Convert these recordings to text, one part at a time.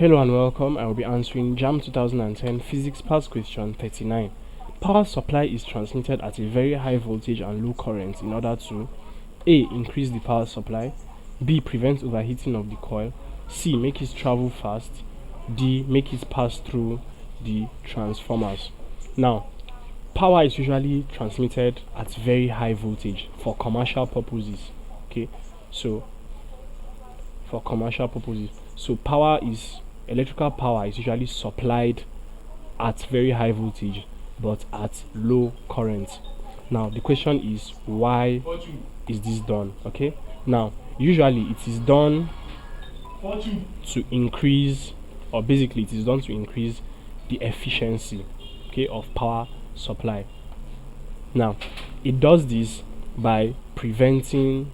Hello and welcome. I will be answering JAMB 2010 Physics Past Question 39. Power supply is transmitted at a very high voltage and low current in order to A. Increase the power supply, B. Prevent overheating of the coil, C. Make it travel fast, D. Make it pass through the transformers. Now, power is usually transmitted at very high voltage for commercial purposes. Okay, so for commercial purposes, so electrical power is usually supplied at very high voltage but at low current. Now the question is, why is this done? Okay, now usually it is done to increase, or basically it is done to increase the efficiency, okay, of power supply. Now it does this by preventing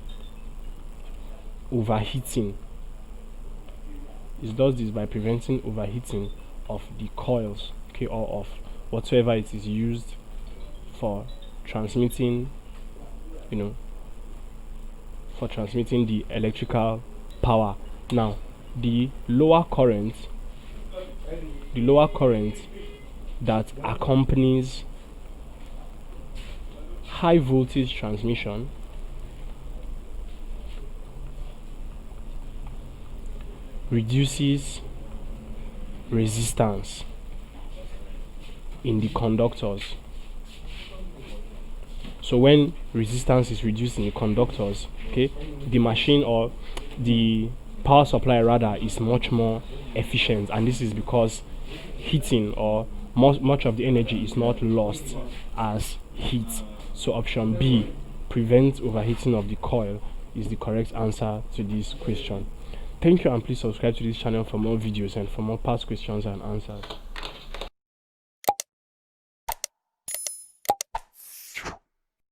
overheating. It does this by preventing overheating of the coils, okay, or of whatever it is used for transmitting, for transmitting the electrical power. Now the lower current that accompanies high voltage transmission reduces resistance in the conductors. So when resistance is reduced in the conductors, okay, the machine, or the power supply rather, is much more efficient, and this is because heating, or much of the energy, is not lost as heat. So option B, prevent overheating of the coil, is the correct answer to this question. Thank you, and please subscribe to this channel for more videos and for more past questions and answers.